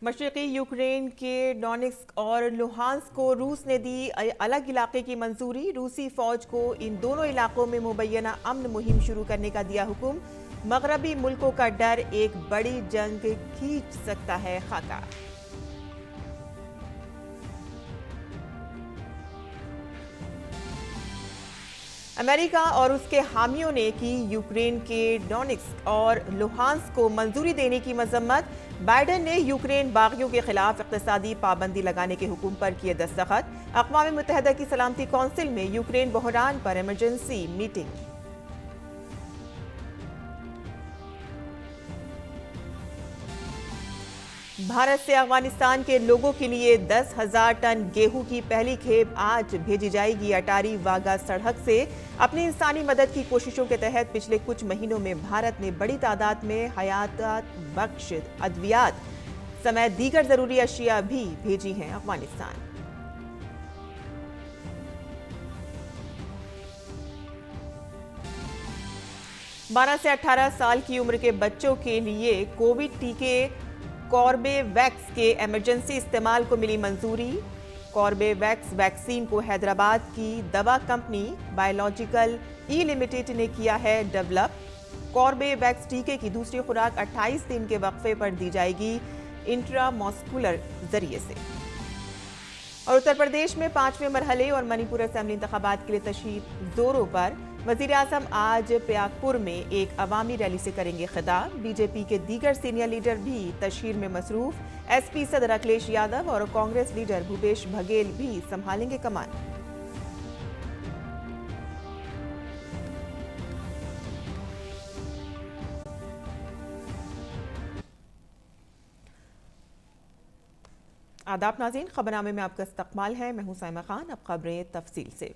मशरक़ी Ukraine के Donetsk और Luhansk को रूस ने दी अलग इलाके की मंजूरी। रूसी फौज को इन दोनों इलाकों में मुबैना अमन मुहिम शुरू करने का दिया हुक्म। मगरबी मुल्कों का डर एक बड़ी जंग खींच सकता है खाका। अमेरिका और उसके हामियों ने की यूक्रेन के डोनेट्स्क और लुहांस्क को मंजूरी देने की मजम्मत। बाइडेन ने यूक्रेन बागियों के खिलाफ इक़्तिसादी पाबंदी लगाने के हुक्म पर किए दस्तखत। अक़वाम मुत्तहिदा की सलामती कौंसिल में यूक्रेन बहरान पर इमरजेंसी मीटिंग। भारत से अफगानिस्तान के लोगों के लिए 10,000 टन गेहूं की पहली खेप आज भेजी जाएगी। अटारी वाघा सड़क से अपनी इंसानी मदद की कोशिशों के तहत पिछले कुछ महीनों में भारत ने बड़ी तादाद में हयात बख्श अद्वियात समेत दीगर जरूरी अशिया भी भेजी हैं अफगानिस्तान। बारह से 18 साल की उम्र के बच्चों के लिए कोविड टीके कॉर्बेवैक्स के इमरजेंसी इस्तेमाल को मिली मंजूरी। कॉर्बेवैक्स वैक्सीन को हैदराबाद की दवा कंपनी बायोलॉजिकल ई लिमिटेड ने किया है डेवलप। कॉर्बेवैक्स टीके की दूसरी खुराक 28 दिन के वक्फे पर दी जाएगी इंट्रामॉस्कुलर जरिए से। और उत्तर प्रदेश में 5वें मरहले और मणिपुर असेंबली इंतखाबात के लिए तशहीर जोरों पर। वजीर आजम आज प्रयागपुर में एक अवामी रैली से करेंगे खिताब। बीजेपी के दीगर सीनियर लीडर भी तशहीर में मसरूफ। एसपी सदर अखिलेश यादव और कांग्रेस लीडर भूपेश बघेल भी संभालेंगे कमान। आदाब नाज़रीन, खबरनामे में आपका इस्तकबाल है। मैं हूं साइमा खान। अब खबरें तफसील से।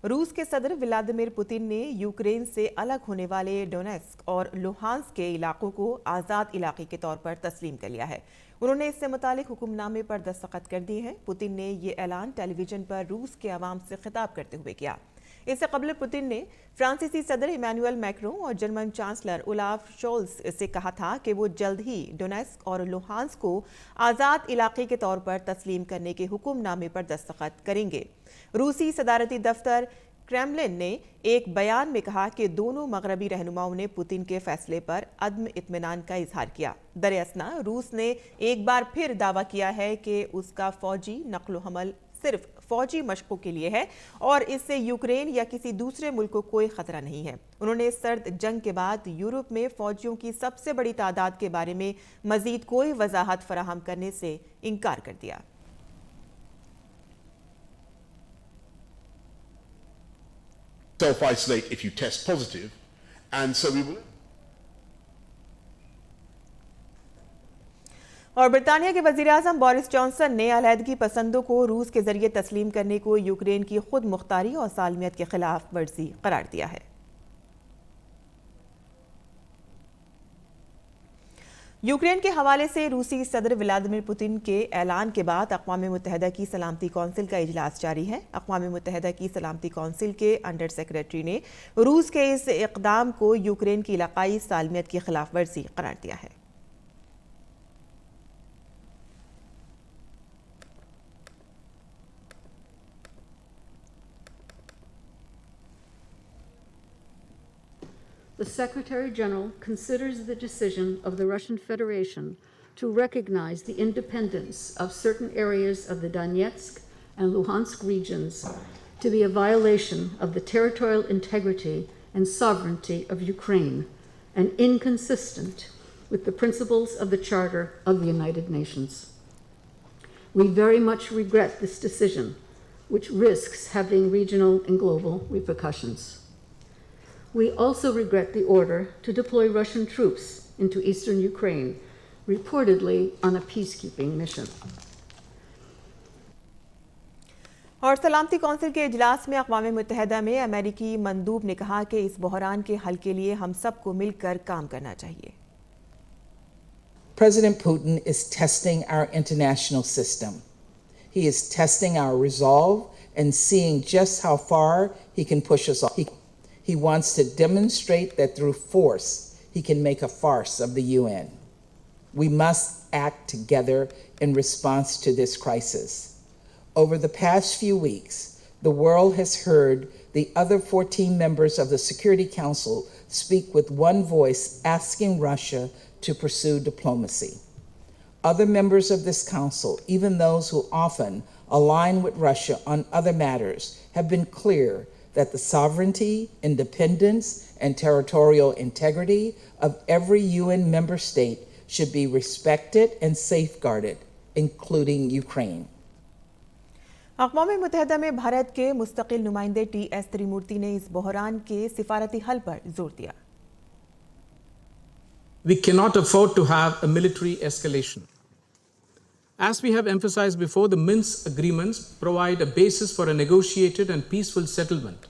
रूस के सदर व्लादिमीर पुतिन ने यूक्रेन से अलग होने वाले डोनेट्स्क और लुहांस्क के इलाकों को आज़ाद इलाके के तौर पर तस्लीम कर लिया है। उन्होंने इससे मुतालिक हुक्मनामे पर दस्तखत कर दिए हैं। पुतिन ने ये ऐलान टेलीविजन पर रूस के अवाम से खिताब करते हुए किया। इससे कबल पुतिन ने फ्रांसीसी सदर इमैनुअल मैक्रों और जर्मन चांसलर ओलाफ शोल्स से कहा था कि वो जल्द ही डोनेट्स्क और लुहांस्क को आज़ाद इलाके के तौर पर तस्लीम करने के हुक्मनामे पर दस्तखत करेंगे। रूसी सदारती दफ्तर क्रेमलिन ने एक बयान में कहा कि दोनों मगरबी रहनुमाओं ने पुतिन के फैसले पर अदम इत्मीनान का इजहार किया। दरअसल रूस ने एक बार फिर दावा किया है कि उसका फौजी नक्लो हमल सिर्फ फौजी मशकों के लिए है और इससे यूक्रेन या किसी दूसरे मुल्क को कोई खतरा नहीं है। उन्होंने सर्द जंग के बाद यूरोप में फौजियों की सबसे बड़ी तादाद के बारे में मजीद कोई वजाहत फराहम करने से इनकार कर दिया। Self-isolate if you test positive, and so we will. और ब्रितानिया के वजीर आज़म बोरिस जॉनसन ने अलहदगी पसंदों को रूस के जरिए तस्लीम करने को यूक्रेन की खुद मुख्तारी और सालमियत के खिलाफ वर्जी करार दिया है। यूक्रेन के हवाले से रूसी सदर व्लादिमीर पुतिन के ऐलान के बाद अक़वाम मुत्तहिदा की सलामती कौंसिल का इजलास जारी है। अक़वाम मुत्तहिदा की सलामती कौंसिल के अंडर सेक्रेटरी ने रूस के इस इक़दाम को यूक्रेन की इलाकाई सालमियत की खिलाफ वर्जी करार दिया है। The Secretary General considers the decision of the Russian Federation to recognize the independence of certain areas of the Donetsk and Luhansk regions to be a violation of the territorial integrity and sovereignty of Ukraine and inconsistent with the principles of the Charter of the United Nations. We very much regret this decision, which risks having regional and global repercussions. We also regret the order to deploy Russian troops into eastern Ukraine, reportedly on a peacekeeping mission. और सलामती council के इजलास में अक़वाम मुत्तहिदा में अमेरिकी मंदूब ने कहा कि इस बहरान के हल के लिए हम सबको मिलकर काम करना चाहिए। President Putin is testing our international system. He is testing our resolve and seeing just how far he can push us all. He wants to demonstrate that through force, he can make a farce of the UN. We must act together in response to this crisis. Over the past few weeks, the world has heard the other 14 members of the Security Council speak with one voice, asking Russia to pursue diplomacy. Other members of this council, even those who often align with Russia on other matters, have been clear that the sovereignty, independence, and territorial integrity of every UN member state should be respected and safeguarded, including Ukraine. अक़वाम मुत्तहिदा में भारत के मुस्तकिल नुमाइंदे T.S.. त्रिमूर्ति ने इस बहरान के सिफारती हल पर जोर दिया। We cannot afford to have a military escalation. As we have emphasized before, the Minsk agreements provide a basis for a negotiated and peaceful settlement,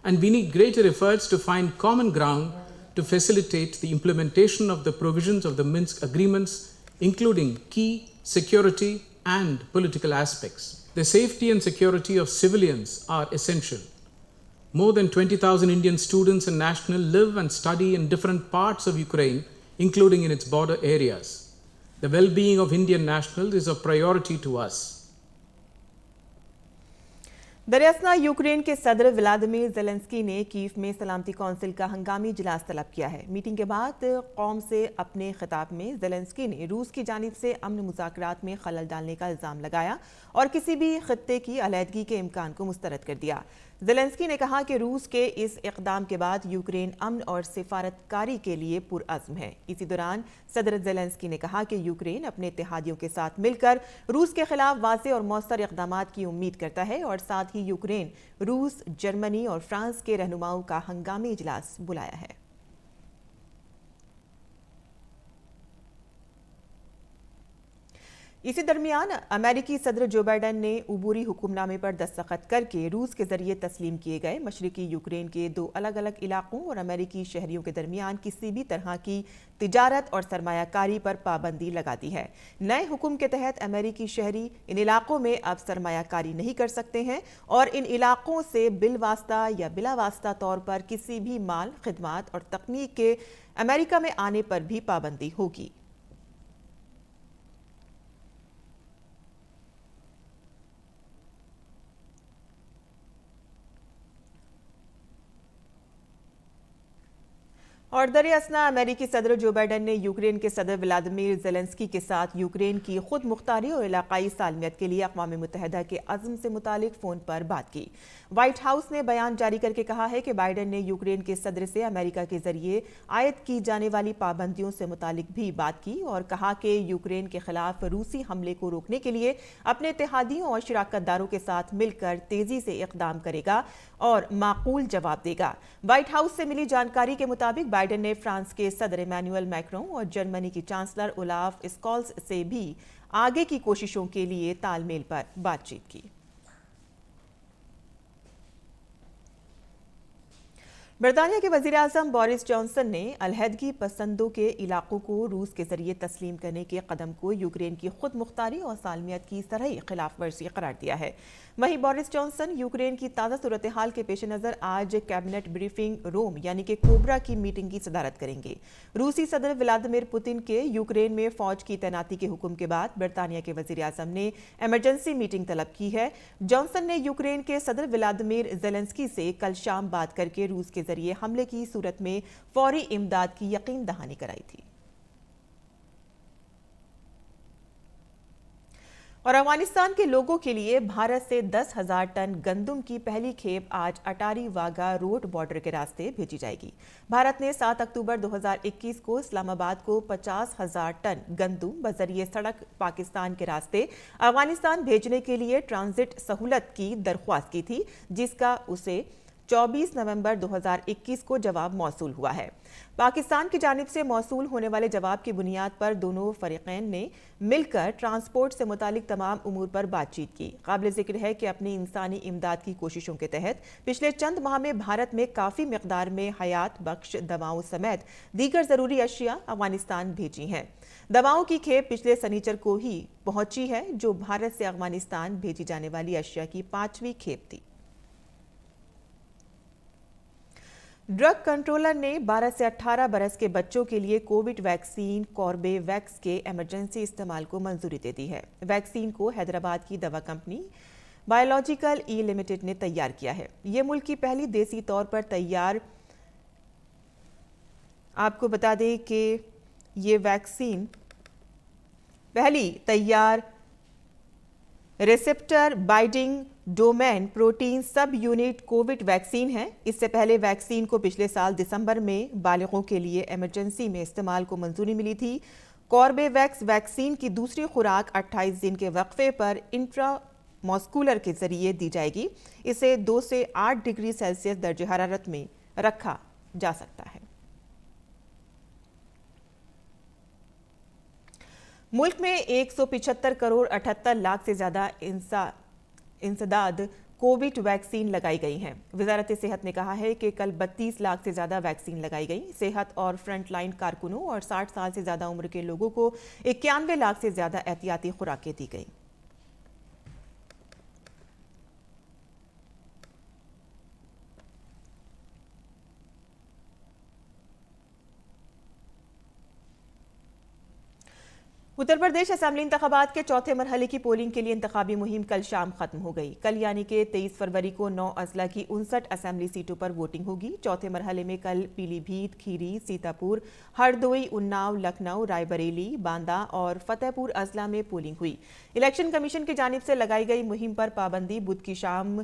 and we need greater efforts to find common ground to facilitate the implementation of the provisions of the Minsk agreements, including key security and political aspects. The safety and security of civilians are essential. More than 20,000 Indian students and nationals live and study in different parts of Ukraine, including in its border areas. The well-being of Indian nationals is a priority to us. दरअसल Ukraine के सदर Vladimir Zelensky ने Kyiv में सलामती council का हंगामी इजलास तलब किया है। मीटिंग के बाद कौम से अपने खिताब में ज़ेलेंस्की ने रूस की जानिब से अमन मुज़ाकरात में खलल डालने का इल्ज़ाम लगाया और किसी भी खित्ते की अलहदगी के इम्कान को मुस्तरद कर दिया। ज़ेलेंस्की ने कहा कि रूस के इस इक़दाम के बाद यूक्रेन अमन और सिफारतकारी के लिए पुरअज़्म है। इसी दौरान सदर ज़ेलेंस्की ने कहा कि यूक्रेन अपने इत्तेहादियों के साथ मिलकर रूस के खिलाफ वाज़ेह और मौसर इक़दामात की उम्मीद करता है और साथ ही यूक्रेन रूस, जर्मनी और फ्रांस के रहनुमाओं का हंगामी इजलास बुलाया है। इसी दरमियान अमेरिकी सदर जो बाइडेन ने उबूरी हुक्मनामे पर दस्तखत करके रूस के जरिए तस्लीम किए गए मशरिकी यूक्रेन के 2 अलग अलग इलाकों और अमेरिकी शहरियों के दरमियान किसी भी तरह की तिजारत और सरमायाकारी पर पाबंदी लगा दी है। नए हुक्म के तहत अमेरिकी शहरी इन इलाकों में अब सरमायाकारी नहीं कर सकते हैं और इन इलाकों से बिलवास्ता या बिलावास्ता तौर पर किसी भी माल, खिदमात और तकनीक के अमेरिका में आने पर भी पाबंदी होगी। और दरअसल अमेरिकी सदर जो बाइडेन ने यूक्रेन के सदर व्लादिमीर ज़ेलेंस्की के साथ यूक्रेन की खुद मुख्तारी और इलाकाई सालमियत के लिए अक़वाम मुत्तहिदा के अज़्म से मुतालिक फ़ोन पर बात की। व्हाइट हाउस ने बयान जारी करके कहा है कि बाइडेन ने यूक्रेन के सदर से अमेरिका के जरिए आयद की जाने वाली पाबंदियों से मुतालिक भी बात की और कहा कि यूक्रेन के खिलाफ रूसी हमले को रोकने के लिए अपने इत्तेहादियों और शिराकतदारों के साथ मिलकर तेजी से इक़दाम करेगा और माकूल जवाब देगा। व्हाइट हाउस से मिली जानकारी के मुताबिक बाइडेन ने फ्रांस के सदर इमैनुअल मैक्रों और जर्मनी की चांसलर ओलाफ स्कॉल्स से भी आगे की कोशिशों के लिए तालमेल पर बातचीत की। बरतानिया के वज़ीर आज़म बोरिस जॉनसन ने अलहदगी पसंदों के इलाकों को रूस के जरिए तस्लीम करने के कदम को यूक्रेन की खुद मुख्तारी और सालमियत की सरही खिलाफ वर्जी करार दिया है। वहीं बोरिस जॉनसन यूक्रेन की ताज़ा सूरत हाल के पेश नज़र आज कैबिनेट ब्रीफिंग रूम यानी कि कोबरा की मीटिंग की सदारत करेंगे। रूसी सदर व्लादिमीर पुतिन के यूक्रेन में फौज की तैनाती के हुक्म के बाद बरतानिया के वज़ीर आज़म ने इमरजेंसी मीटिंग तलब की है। जॉनसन ने यूक्रेन के सदर व्लादिमीर ज़ेलेंस्की से कल शाम बात करके रूस के जरिए हमले की सूरत में फौरी इमदाद की यकीन दहानी कराई थी। और अफगानिस्तान के लोगों के लिए भारत से 10,000 टन गंदम की पहली खेप आज अटारी वाघा रोड बॉर्डर के रास्ते भेजी जाएगी। भारत ने 7 अक्टूबर 2021 को इस्लामाबाद को 50,000 टन गंदम बजरिए सड़क पाकिस्तान के रास्ते अफगानिस्तान भेजने के लिए ट्रांजिट सहूलत की दरख्वास्त की थी, जिसका उसे 24 नवंबर 2021 को जवाब मौसूल हुआ है। पाकिस्तान की जानिब से मौसूल होने वाले जवाब की बुनियाद पर दोनों फरीकैन ने मिलकर ट्रांसपोर्ट से मुतालिक तमाम उमूर पर बातचीत की। काबिल जिक्र है कि अपनी इंसानी इमदाद की कोशिशों के तहत पिछले चंद माह में भारत में काफ़ी मिकदार में हयात बख्श दवाओं समेत दीगर ज़रूरी अशिया अफगानिस्तान भेजी हैं। दवाओं की खेप पिछले शनिचर को ही पहुंची है, जो भारत से अफगानिस्तान भेजी जाने वाली अशिया की 5वीं खेप थी। ड्रग कंट्रोलर ने 12 से 18 बरस के बच्चों के लिए कोविड वैक्सीन कॉर्बेवैक्स के इमरजेंसी इस्तेमाल को मंजूरी दे दी है। वैक्सीन को हैदराबाद की दवा कंपनी बायोलॉजिकल ई लिमिटेड ने तैयार किया है। ये मुल्क की पहली देसी तौर पर तैयार, आपको बता दें कि ये वैक्सीन पहली तैयार रिसेप्टर बाइंडिंग डोमेन प्रोटीन सब यूनिट कोविड वैक्सीन है। इससे पहले वैक्सीन को पिछले साल दिसंबर में बालिगों के लिए इमरजेंसी में इस्तेमाल को मंजूरी मिली थी। कॉर्बेवैक्स वैक्सीन की दूसरी खुराक 28 दिन के वक्फे पर इंट्रामॉस्कुलर के जरिए दी जाएगी। इसे 2 से 8 डिग्री सेल्सियस दर्जे हरारत में रखा जा सकता है। मुल्क में 175 करोड़ 78 लाख से ज्यादा इंसदाद कोविड वैक्सीन लगाई गई हैं। वजारत सेहत ने कहा है कि कल 32 लाख से ज्यादा वैक्सीन लगाई गई। सेहत और फ्रंटलाइन कारकुनों और 60 साल से ज्यादा उम्र के लोगों को 91 लाख से ज्यादा एहतियाती खुराकें दी गई। उत्तर प्रदेश असेंबली इंतखाबात के चौथे मरहले की पोलिंग के लिए इंतखाबी मुहिम कल शाम खत्म हो गई। कल यानी कि 23 फरवरी को 9 अजला की 59 असेंबली सीटों पर वोटिंग होगी। चौथे मरहले में कल पीलीभीत, खीरी, सीतापुर, हरदोई, उन्नाव, लखनऊ, रायबरेली, बांदा और फतेहपुर अजला में पोलिंग हुई। इलेक्शन कमीशन की जानिब से लगाई गई मुहिम पर पाबंदी बुध की शाम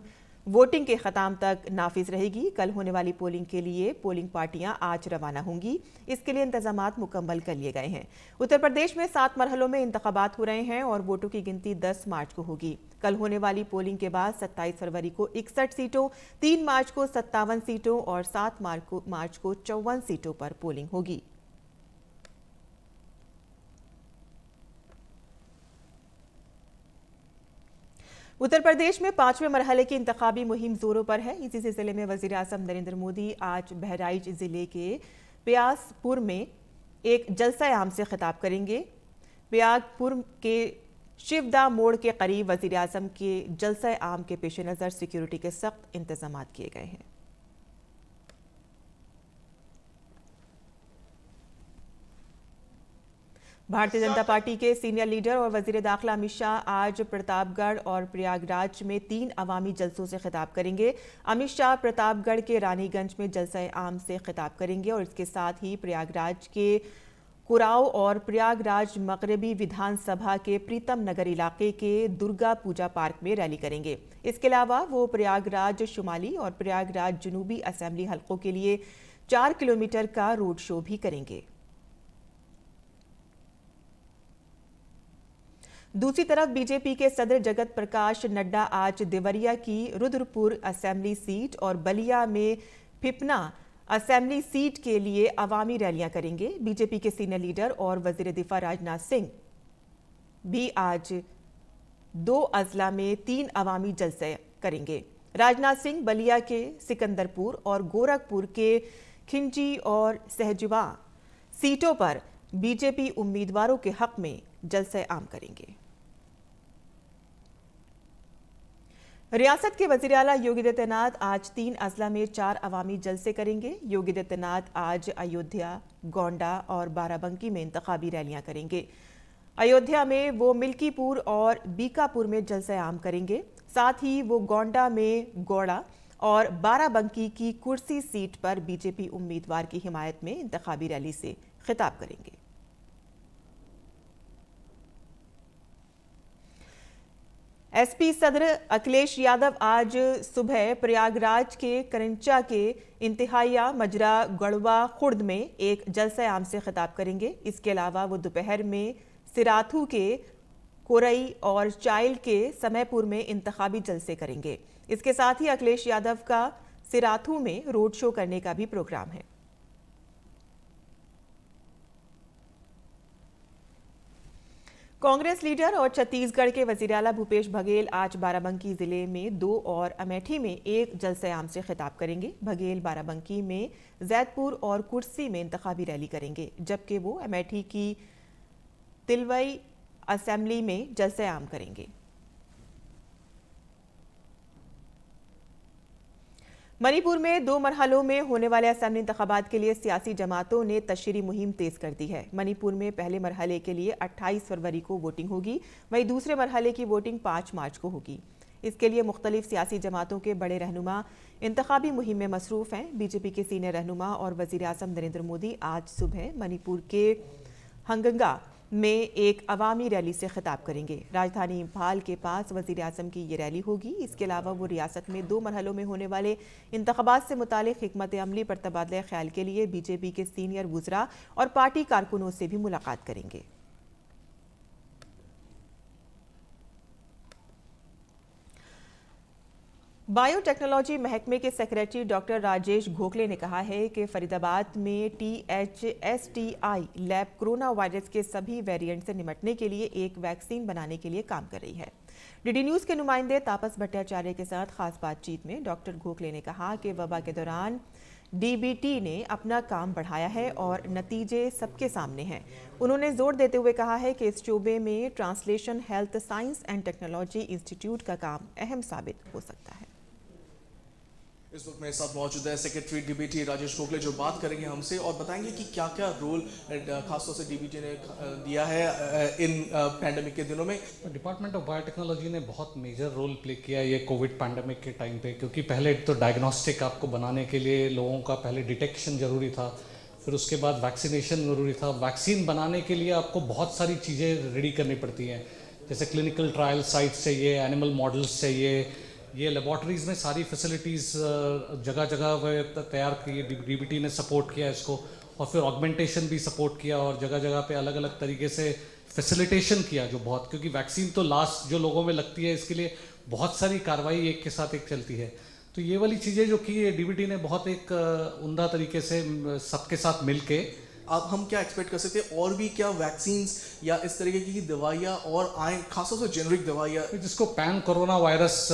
वोटिंग के खत्म तक नाफिज रहेगी। कल होने वाली पोलिंग के लिए पोलिंग पार्टियां आज रवाना होंगी। इसके लिए इंतजामात मुकम्मल कर लिए गए हैं। उत्तर प्रदेश में 7 मरहलों में इंतखाबात हो रहे हैं और वोटों की गिनती 10 मार्च को होगी। कल होने वाली पोलिंग के बाद 27 फरवरी को 61 सीटों, 3 मार्च को 57 सीटों और 7 मार्च को 54 सीटों पर पोलिंग होगी। उत्तर प्रदेश में 5वें मरहले की इंतखाबी मुहिम जोरों पर है। इसी सिलसिले में वजीर आज़म नरेंद्र मोदी आज बहराइच जिले के प्यासपुर में एक जलसा आम से खिताब करेंगे। प्यासपुर के शिवदा मोड़ के करीब वजीर आज़म के जलसा आम के पेश नज़र सिक्योरिटी के सख्त इंतजाम किए गए हैं। भारतीय जनता पार्टी के सीनियर लीडर और वजीर दाखिला अमित शाह आज प्रतापगढ़ और प्रयागराज में 3 अवामी जलसों से खिताब करेंगे। अमित शाह प्रतापगढ़ के रानीगंज में जलसा आम से खिताब करेंगे और इसके साथ ही प्रयागराज के कुराव और प्रयागराज मगरबी विधानसभा के प्रीतम नगर इलाके के दुर्गा पूजा पार्क में रैली करेंगे। इसके अलावा वो प्रयागराज शुमाली और प्रयागराज जनूबी असेंबली हलकों के लिए 4 किलोमीटर का रोड शो भी करेंगे। दूसरी तरफ बीजेपी के सदर जगत प्रकाश नड्डा आज देवरिया की रुद्रपुर असेंबली सीट और बलिया में पिपना असेंबली सीट के लिए अवामी रैलियां करेंगे। बीजेपी के सीनियर लीडर और वजीर दिफा राजनाथ सिंह भी आज 2 अजला में 3 अवामी जलसे करेंगे। राजनाथ सिंह बलिया के सिकंदरपुर और गोरखपुर के खिंची और सहजवा सीटों पर बीजेपी उम्मीदवारों के हक में जलसे आम करेंगे। रियासत के वजीर आला योगी आदित्यनाथ आज 3 अजला में 4 अवामी जलसे करेंगे। योगी आदित्यनाथ आज अयोध्या, गोंडा और बाराबंकी में इंतखाबी रैलियां करेंगे। अयोध्या में वो मिल्कीपुर और बीकापुर में जलसे आम करेंगे। साथ ही वो गोंडा में गौड़ा और बाराबंकी की कुर्सी सीट पर बीजेपी उम्मीदवार की हिमायत में इंतखाबी रैली से खिताब करेंगे। एसपी सदर अखिलेश यादव आज सुबह प्रयागराज के करंचा के इंतहाइया मजरा गढ़वा खुर्द में एक जलसा आम से खिताब करेंगे। इसके अलावा वो दोपहर में सिराथू के कोरई और चाइल के समयपुर में इंतखाबी जलसे करेंगे। इसके साथ ही अखिलेश यादव का सिराथू में रोड शो करने का भी प्रोग्राम है। कांग्रेस लीडर और छत्तीसगढ़ के वजीर आला भूपेश बघेल आज बाराबंकी जिले में 2 और अमेठी में 1 जलसे आम से खिताब करेंगे। बघेल बाराबंकी में जैदपुर और कुर्सी में इंतखाबी रैली करेंगे, जबकि वो अमेठी की तिलवई असेंबली में जलसे आम करेंगे। मणिपुर में 2 मरहलों में होने वाले असेंबली इंतखाबात के लिए सियासी जमातों ने तशहीरी मुहिम तेज कर दी है। मणिपुर में पहले मरहले के लिए 28 फरवरी को वोटिंग होगी, वहीं दूसरे मरहले की वोटिंग 5 मार्च को होगी। इसके लिए मुख्तलिफ सियासी जमातों के बड़े रहनुमा इंतखाबी मुहिम में मसरूफ हैं। बीजेपी के सीनियर रहनुमा और वजीर आज़म नरेंद्र मोदी आज सुबह मणिपुर के हंगंगा में एक अवामी रैली से खिताब करेंगे। राजधानी इंफाल के पास वजीर आज़म की ये रैली होगी। इसके अलावा वो रियासत में 2 मरहलों में होने वाले इंतखाबात से मुतालिक हिकमत अमली पर तबादला ख्याल के लिए बीजेपी के सीनियर वुज़रा और पार्टी कारकुनों से भी मुलाकात करेंगे। बायोटेक्नोलॉजी महकमे के सेक्रेटरी डॉक्टर राजेश घोखले ने कहा है कि फरीदाबाद में THSTI लैब कोरोना वायरस के सभी वेरिएंट से निपटने के लिए एक वैक्सीन बनाने के लिए काम कर रही है। डीडी न्यूज़ के नुमाइंदे तापस भट्टाचार्य के साथ खास बातचीत में डॉक्टर घोखले ने कहा कि वबा के दौरान DBT ने अपना काम बढ़ाया है और नतीजे सबके सामने हैं। उन्होंने जोर देते हुए कहा है कि इस शोबे में translation health science and technology institute का काम अहम साबित हो सकता है। इस वक्त मेरे साथ मौजूद है सेक्रेटरी DBT राजेश घोखले, जो बात करेंगे हमसे और बताएंगे कि क्या क्या रोल खासतौर से DBT ने दिया है इन पैंडेमिक के दिनों में। डिपार्टमेंट ऑफ बायोटेक्नोलॉजी ने बहुत मेजर रोल प्ले किया ये कोविड पैंडेमिक के टाइम पे, क्योंकि पहले तो डायग्नोस्टिक आपको बनाने के लिए लोगों का पहले डिटेक्शन ज़रूरी था, फिर उसके बाद वैक्सीनेशन ज़रूरी था। वैक्सीन बनाने के लिए आपको बहुत सारी चीज़ें रेडी करनी पड़ती हैं, जैसे क्लिनिकल ट्रायल साइट्स चाहिए, एनिमल मॉडल्स चाहिए, ये लेबॉर्ट्रीज़ में सारी फैसिलिटीज़ जगह जगह तैयार की। DBT ने सपोर्ट किया इसको और फिर ऑगमेंटेशन भी सपोर्ट किया और जगह जगह पे अलग अलग तरीके से फैसिलिटेशन किया, जो बहुत, क्योंकि वैक्सीन तो लास्ट जो लोगों में लगती है, इसके लिए बहुत सारी कार्रवाई एक के साथ एक चलती है। तो ये वाली चीज़ें जो की DBT ने बहुत एक उम्दा तरीके से सबके साथ मिल के। अब हम क्या एक्सपेक्ट कर सकते हैं, और भी क्या वैक्सीन्स या इस तरीके की दवाइयाँ और आए, खासतौर से जेनरिक दवाइयाँ, जिसको पैन कोरोना वायरस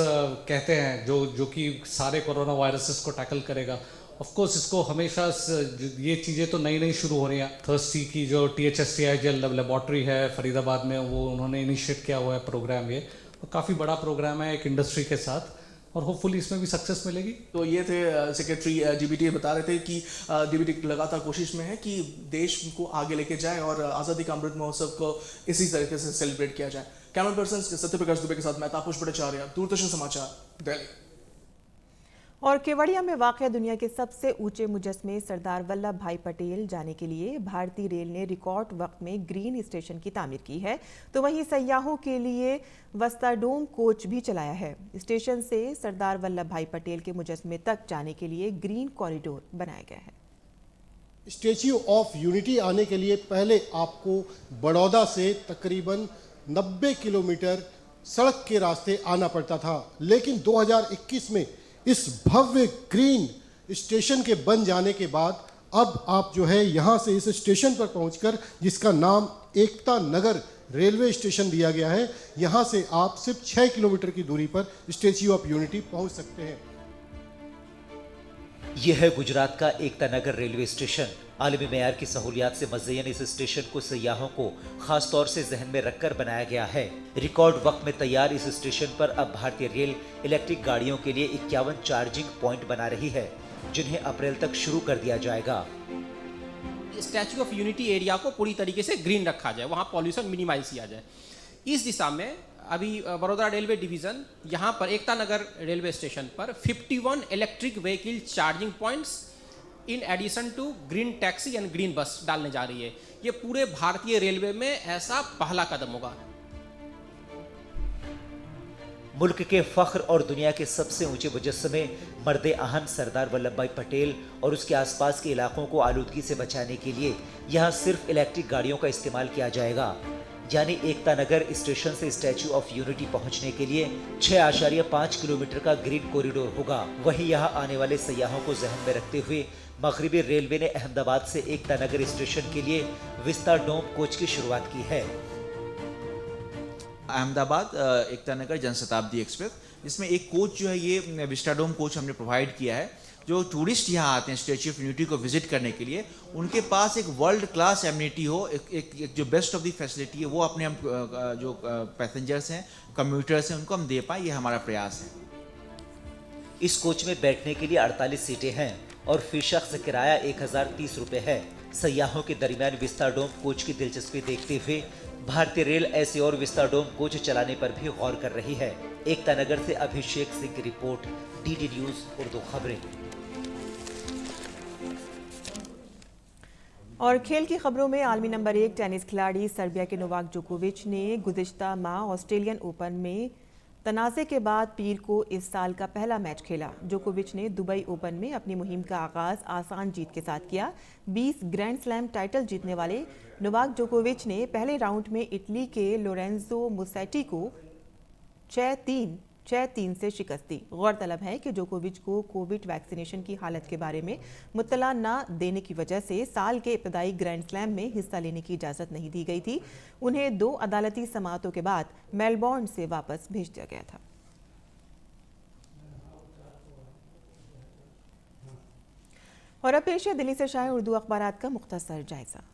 कहते हैं, जो कि सारे कोरोना वायरसेस को टैकल करेगा। ऑफ कोर्स इसको हमेशा ये चीज़ें तो नई नई शुरू हो रही हैं। थर्स्टी की जो THSTI जो लेबॉर्ट्री है फरीदाबाद में, वो उन्होंने इनिशिएट किया हुआ है प्रोग्राम। ये काफ़ी बड़ा प्रोग्राम है एक इंडस्ट्री के साथ, और होपफुली इसमें भी सक्सेस मिलेगी। तो ये थे सेक्रेटरी DBT बता रहे थे कि DBT लगातार कोशिश में है कि देश को आगे लेके जाए और आज़ादी का अमृत महोत्सव को इसी तरीके से सेलिब्रेट किया जाए। कैमरा पर्सन सत्यप्रकाश दुबे के साथ मैं तापस भट्टाचार्य, दूरदर्शन समाचार, दिल्ली। और केवड़िया में वाक़या दुनिया के सबसे ऊंचे मुजस्मे सरदार वल्लभ भाई पटेल जाने के लिए भारतीय रेल ने रिकॉर्ड वक्त में ग्रीन स्टेशन की तामीर की है, तो वहीं सयाहों के लिए वस्ताडोम कोच भी चलाया है। स्टेशन से सरदार वल्लभ भाई पटेल के मुजस्मे तक जाने के लिए ग्रीन कॉरिडोर बनाया गया है। स्टैच्यू ऑफ यूनिटी आने के लिए पहले आपको बड़ौदा से तकरीबन 90 किलोमीटर सड़क के रास्ते आना पड़ता था, लेकिन 2021 में इस भव्य ग्रीन स्टेशन के बन जाने के बाद अब आप जो है यहाँ से इस स्टेशन पर पहुँचकर, जिसका नाम एकता नगर रेलवे स्टेशन दिया गया है, यहाँ से आप सिर्फ 6 किलोमीटर की दूरी पर स्टैच्यू ऑफ यूनिटी पहुँच सकते हैं। यह है गुजरात का एकता नगर रेलवे स्टेशन। आलमी मेयार की सहूलियात से मज़यन इस स्टेशन को सयाहों को खास तौर से जहन में रखकर बनाया गया है। रिकॉर्ड वक्त में तैयार इस स्टेशन पर अब भारतीय रेल इलेक्ट्रिक गाड़ियों के लिए 51 चार्जिंग पॉइंट बना रही है, जिन्हें अप्रैल तक शुरू कर दिया जाएगा। स्टैच्यू ऑफ यूनिटी एरिया को पूरी तरीके से ग्रीन रखा जाए, वहाँ पॉल्यूशन मिनिमाइज किया जाए। इस दिशा में अभी बड़ौदा रेलवे डिवीज़न यहाँ पर एकता नगर रेलवे स्टेशन पर 51 electric vehicle charging points in addition to green taxi and green bus डालने जा रही है। ये पूरे भारतीय रेलवे में ऐसा पहला कदम होगा। मुल्क के फख्र और दुनिया के सबसे ऊंचे मुजस्समे मर्दे आहन सरदार वल्लभ भाई पटेल और उसके आसपास के इलाकों को आलूदगी से बचाने के लिए यहाँ सिर्फ इलेक्ट्रिक गाड़ियों का इस्तेमाल किया जाएगा। यानी एकता नगर स्टेशन से स्टैच्यू ऑफ यूनिटी पहुंचने के लिए 6.5 किलोमीटर का ग्रीन कॉरिडोर होगा। वहीं यहाँ आने वाले सयाहों को जहन में रखते हुए मगरिबी रेलवे ने अहमदाबाद से एकता नगर स्टेशन के लिए विस्ताडोम कोच की शुरुआत की है। अहमदाबाद एकता नगर जनशताब्दी एक्सप्रेस, जिसमें एक कोच जो है ये विस्टाडोम कोच हमने प्रोवाइड किया है। जो टूरिस्ट यहाँ आते हैं स्टैच्यू ऑफ यूनिटी को विजिट करने के लिए, उनके पास एक वर्ल्ड क्लास एमिनिटी हो, एक जो बेस्ट ऑफ द फैसिलिटी है वो अपने हम जो पैसेंजर्स हैं, कम्यूटर्स हैं, उनको हम दे पाएँ, ये हमारा प्रयास है। इस कोच में बैठने के लिए 48 सीटें हैं और फी शख्स किराया 1030 रुपए है। सयाहों के दरमियान विस्टाडोम कोच की दिलचस्पी देखते हुए भारतीय रेल ऐसे और विस्टाडोम कोच चलाने पर भी गौर कर रही है। एकता नगर से अभिषेक सिंह की रिपोर्ट, डीडी न्यूज उर्दू खबरें। और खेल की खबरों में आलमी नंबर 1 टेनिस खिलाड़ी सर्बिया के नोवाक जोकोविच ने गुज़िश्ता माह ऑस्ट्रेलियन ओपन में तनाज़े के बाद पीर को इस साल का पहला मैच खेला। जोकोविच ने दुबई ओपन में अपनी मुहिम का आगाज आसान जीत के साथ किया। 20 ग्रैंड स्लैम टाइटल जीतने वाले नोवाक जोकोविच ने पहले राउंड में इटली के लोरेंजो मुसेटी को 6-3 से शिकस्त दी। गौरतलब है कि जोकोविच को कोविड वैक्सीनेशन की हालत के बारे में मुत्तला न देने की वजह से साल के इब्तदाई ग्रैंड स्लैम में हिस्सा लेने की इजाज़त नहीं दी गई थी। उन्हें 2 अदालती समाअतों के बाद मेलबोर्न से वापस भेज दिया गया था। और अब पेश है दिल्ली से शाये उर्दू अखबारात का मुख्तसर जायजा।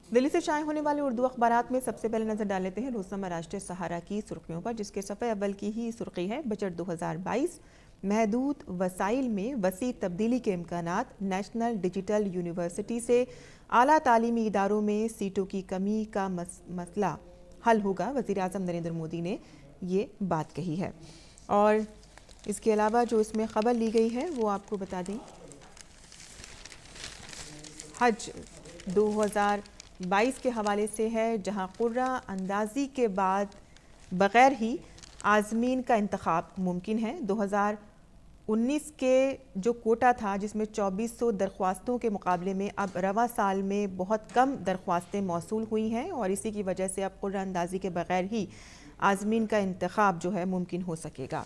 दिल्ली से शाये होने वाले उर्दू अखबारात में सबसे पहले नजर डाल लेते हैं रोजनामा राष्ट्रीय सहारा की सुर्खियों पर, जिसके सफ़े अव्वल की ही सुर्खी है बजट 2022, महदूद वसाइल में वसी तब्दीली के इम्कानात। नेशनल डिजिटल यूनिवर्सिटी से आला तालीमी इदारों में सीटों की कमी का मसला हल होगा। वज़ीर आज़म नरेंद्र मोदी ने ये बात कही है। और इसके अलावा जो इसमें खबर ली गई है वो आपको बता दें, हज 2022 के हवाले से है, जहां कुर्रा अंदाजी के बाद बग़ैर ही आज़मीन का इंतखाब मुमकिन है। 2019 के जो कोटा था जिसमें 2400 दरख्वास्तों के मुकाबले में अब रवा साल में बहुत कम दरख्वास्तें मौसूल हुई हैं और इसी की वजह से अब कुर्रा अंदाजी के बग़ैर ही आज़मीन का इंतखाब जो है मुमकिन हो सकेगा।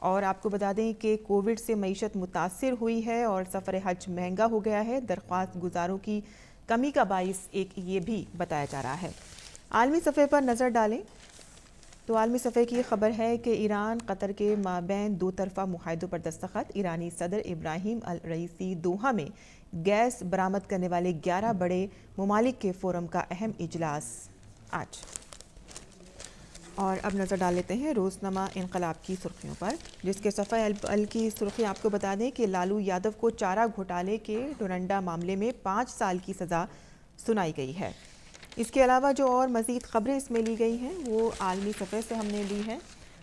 और आपको बता दें कि कोविड से मईशत मुतासिर हुई है और सफ़र हज महंगा हो गया है। दरख्वास्त गुजारों की कमी का बाइस एक ये भी बताया जा रहा है। आलमी सफ़े पर नज़र डालें तो आलमी सफ़े की खबर है कि ईरान कतर के माबैन 2 तरफ़ा मुआहदों पर दस्तखत। ईरानी सदर इब्राहिम अल रईसी दोहा में गैस बरामद करने वाले 11 बड़े ममालिक के फोरम का अहम इजलास आज। और अब नज़र डाल लेते हैं रोज़नामा इनकलाब की सुर्खियों पर, जिसके सफ़े अल की सुर्खी आपको बता दें कि लालू यादव को चारा घोटाले के डोरंडा मामले में 5 साल की सज़ा सुनाई गई है। इसके अलावा जो और मज़ीद खबरें इसमें ली गई हैं वो आलमी सफ़े से हमने ली हैं,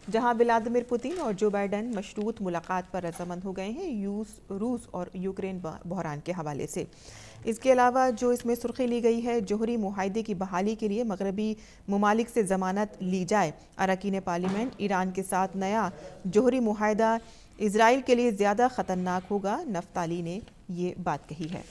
जहां व्लादिमीर पुतिन और जो बाइडन मशरूत मुलाकात पर रज़ामंद हो गए हैं रूस और यूक्रेन बहरान के हवाले से। इसके अलावा जो इसमें सुर्खी ली गई है, जोहरी मुआहदे की बहाली के लिए मगरबी ममालिक से ज़मानत ली जाए। अरकान पार्लियामेंट ईरान के साथ नया जोहरी मुआहदा इजराइल के लिए ज़्यादा ख़तरनाक होगा, नफ्ताली ने ये बात कही है।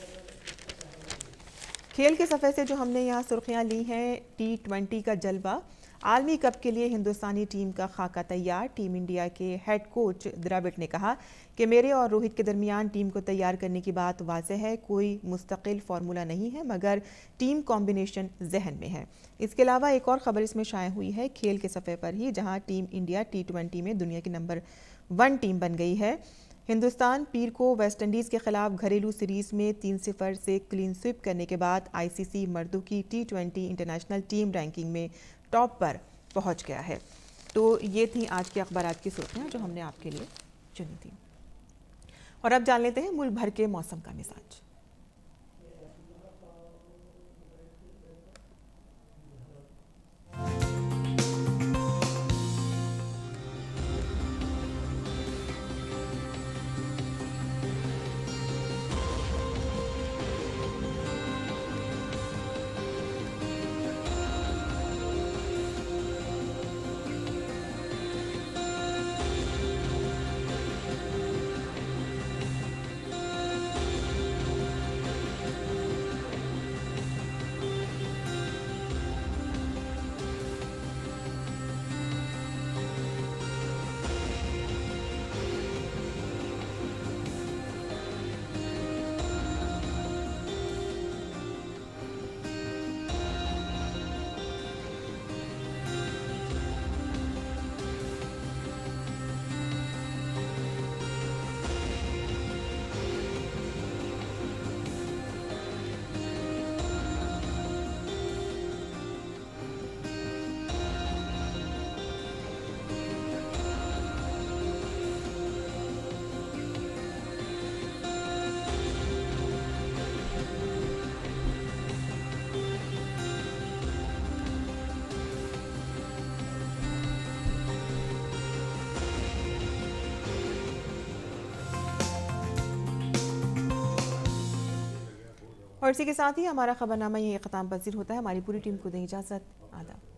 खेल के सफ़े से जो हमने यहाँ सुर्खियाँ ली हैं, T20 का जलवा। आलमी कप के लिए हिंदुस्तानी टीम का खाका तैयार। टीम इंडिया के हेड कोच द्रविड़ ने कहा कि मेरे और रोहित के दरमियान टीम को तैयार करने की बात वाज़ेह है। कोई मुस्तकिल फार्मूला नहीं है मगर टीम कॉम्बिनेशन जहन में है। इसके अलावा एक और ख़बर इसमें शाया हुई है खेल के सफ़े पर ही, जहां टीम इंडिया T20 में दुनिया की नंबर 1 टीम बन गई है। हिंदुस्तान पीर को वेस्टइंडीज़ के खिलाफ घरेलू सीरीज़ में 3-0 से क्लीन स्वीप करने के बाद ICC मर्दों की T20 इंटरनेशनल टीम रैंकिंग में टॉप पर पहुंच गया है। तो ये थी आज के अखबारात की सुर्खियाँ जो हमने आपके लिए चुनी थी। और अब जान लेते हैं मुल्क भर के मौसम का मिजाज। और इसी के साथ ही हमारा खबरनामा यही ख़त्म पजीर होता है। हमारी पूरी टीम को दें इजाज़त। आदाब।